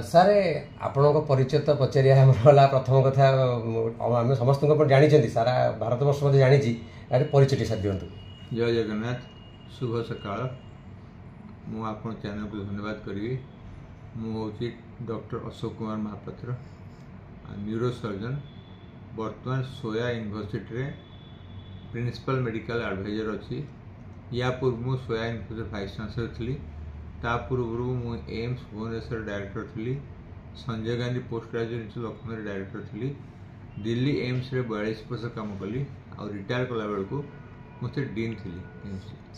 सारे आपण परिचय तो पचारिया गला प्रथम कथा आम समस्त जानी सारा भारत वर्ष मत जानी परिचय साथ दिंतु। जय जगन्नाथ शुभ सकाळ मु आप चैनल को धन्यवाद करी। मुझे doctor Ashok Kumar Mahapatra neuro surgeon बर्तमान सोया यूनिवर्सिटी रे प्रिंसिपल मेडिकल एडवाइजर अच्छी। या पूर्व सोया यूनिवर्सिटी वाइस चांसलर थी। ता पूर्व मु एम्स भुवनेश्वर डायरेक्टर थी। Sanjay Gandhi post graduate Lucknow director थी। दिल्ली एम्स रे 42 वर्ष काम कली और रिटायर कला बेल को मुझे डीन थी।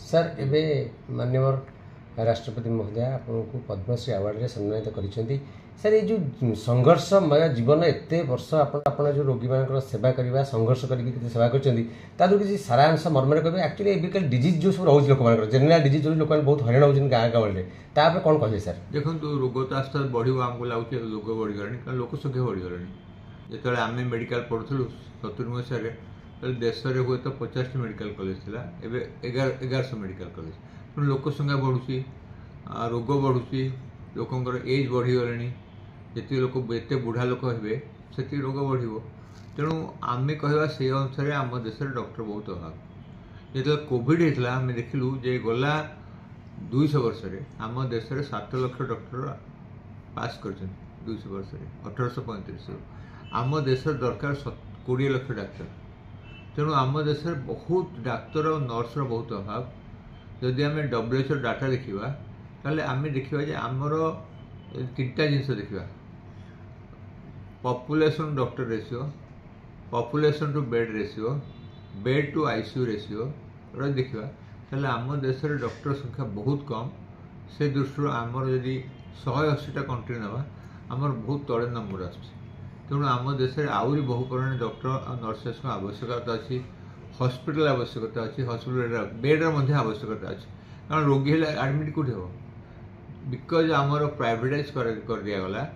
सर एबे माननीय राष्ट्रपति महोदय आपको पद्मश्री अवार्ड रे सम्मानित करिसेंती। सर ये जो संघर्षमय जीवन एत वर्ष आपन जो रोगी मान सेवा करवा संघर्ष करके सेवा कर किसी सारांश मर्मरे कहे एक्चुअली एबिकल डिजीज जो सब रोज लोक जेनेल डिजीज जो लोक बहुत हईराण होती गाँ गहली तापर कौन कहे सर? देखो रोग तो आस्ते आस्ते बढ़ आमको लगुच रोग बढ़ीगला कारण लोक संख्या बढ़ीगला। जो आम मेडिकल पढ़ुलु 70 मसीह देश में हुए तो 50 मेडिकल कॉलेज था एवं 1100 मेडिकल कॉलेज तेणु लोक संख्या बढ़ुची रोग बढ़ुची लोकंर एज बढ़ीगले जी लोक एत बुढ़ा लोक हे से रोग बढ़ तेणु आम कह से अनुसार आम देश में डॉक्टर बहुत अभाव। जो कोविड होता आम देखिलु जे गला 200 वर्ष आम देश में 7 लाख डॉक्टर पास कर 200 वर्ष 1835 आम देश दरकार 20 लाख डाक्तर। तेणु आम देश में बहुत डाक्तर और नर्सर बहुत अभाव। जदि आम WHO डाटा देखा ताले आम देखा आमर 3टा जिनस देखा population doctor ratio population to bed ratio bed to ICU ratio देखा ताले आम देश में डॉक्टर संख्या बहुत कम। से दृष्टि आमर जदि 180टा कंट्री नवा आमर बहुत तले नंबर आसुच्छी। तेणु आम देश में आहरी बहु परिमाण डॉक्टर और नर्सेस आवश्यकता अच्छी हॉस्पिटल आवश्यकता अच्छी हॉस्पिटल बेड्र आवश्यकता अच्छी कारण रोगी है एडमिट कौट हे बिकज आमर प्राइवेटाइज कर दिगला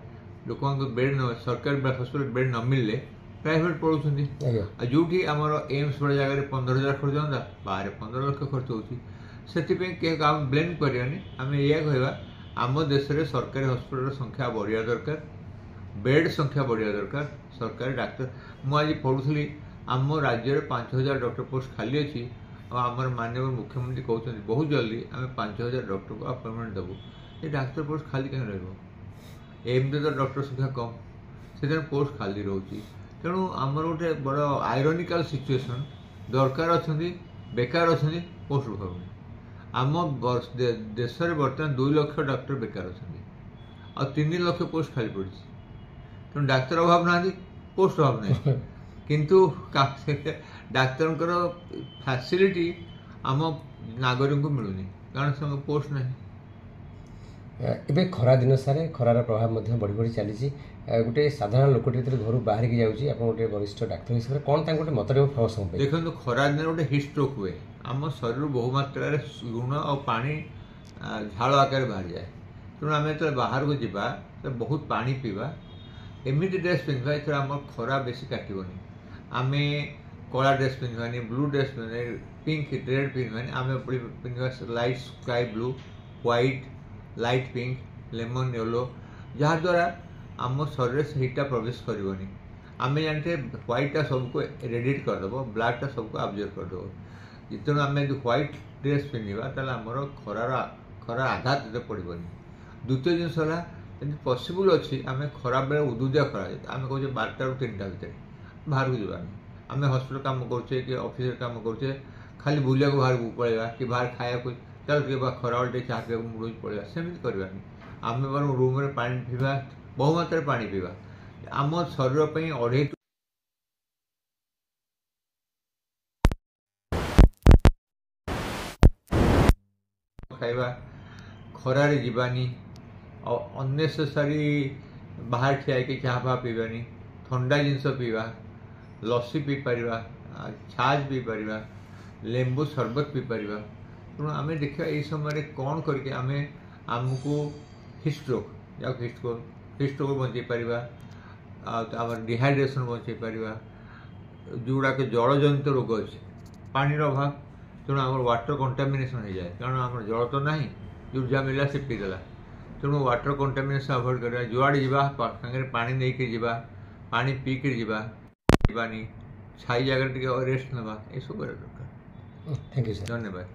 लोक बेड सरकारी हॉस्पिटल बेड न मिलले प्राइवेट पढ़ुं जो आमर एम्स बड़े जगह 15,000 खर्च होता बाहर 15 लाख खर्च हो ब्लेम करानी आम या कह आम देश में सरकारी हॉस्पिटल संख्या बढ़िया दरकार बेड संख्या बढ़िया दरकार सरकारी डाक्तर मुझे पढ़ुली आम राज्य में 5,000 डॉक्टर पोस्ट खाली अच्छी और आमर माननीय मुख्यमंत्री कहते बहुत जल्दी आम 5,000 डॉक्टर को अपॉइंटमेंट देवु। ये डाक्तर पोस्ट खाली कहीं रमती तो डॉक्टर संख्या कम से पोस्ट खाली रोचे। तेणु आमर गोटे बड़ आयरनिकाल सिचुएसन दरकार अच्छा बेकार अच्छा पोस्ट भरूनी आम देश में बर्तमान 2 लाख डॉक्टर बेकार अच्छा और 3 लाख पोस्ट खाली पड़ी। तेणु डाक्तर अभाव ना पोस्ट अभाव ना किंतु डाक्तर फैसिलिटी आम नागरिक को मिलूनी कारण से पोस्ट ना। एबे खरा दिन सारे खरार प्रभाव बढ़ी बढ़ी चली गोटे साधारण लोक घर बाहर की जाऊँगी गोटे वरिष्ठ डाक्तर हिसाब से कौन गोटे मत देखो खरा दिन गोटे हिस्ट्रोक हुए आम शरीर बहु मात्रा लुण और पानी झाड़ आकार बाहर जाए। तेणु आम जो बाहर को जावा तो बहुत पानी पीवा एमती ड्रेस पिंधा ये आम खरा बेसी काटबनी आम कला ड्रेस पिंधानी ब्लू ड्रेस पिंधानी पिंक रेड पिंधानी आम पिंधा light sky blue white light pink lemon yellow जहाद्वारा आम शरीर से हीटा प्रवेश करनी। आम जानते व्हाइटा सबको रेडिएट करदेव ब्लैकटा सबको अब्जर्व करदेव। तेणु आम जो व्हाइट ड्रेस पिंधा ताला आमर खरा आघात पड़ोनी। द्वितीय जिनस है पसिबल अच्छी आम खराब बेले उदुदिया खरा आम कहे 12टा ରୁ 3ଟା भितर बाहर को जावानी आम हॉस्पिटल काम करुचे कि ऑफिस काम करुचे खाली बुलिया को बाहर पलैया कि बाहर खाया चल खरा बेल चाह पीवा मुड़ पलैया सेमती करवानी आम बर रूम में पानी पीवा बहु मात्रा पानी पीवा आम शरीर पर 2.5 खाइबा खरारे जीवानी और अननेसेसरी बाहर ठिया कि चाह फा पीवानी ठंडा जिनस पीवा लस्सी पी पार छाछ पी पार लेंबू शरबत पी पार। तेणु आम देखा ये समय कौन करके आम आमको हिस्ट्रोक या हिस्ट्रोक बचे पार डिहाइड्रेशन बचे पार जोड़ाक जलजनित रोग अच्छे पानी अभाव। तेणु आम वाटर कंटामिनेशन हो जाए कारण आम जल तो ना जो जहाँ मिला से पीदेला तेणु वाटर कंटामिनेशन अवॉइड करवा जुआड़े जा सागर पानी नहीं कि जा पानी पीकर जावानी छाई जगह टे रेस्ट ना ये सब दरकार। Thank you sir. धन्यवाद।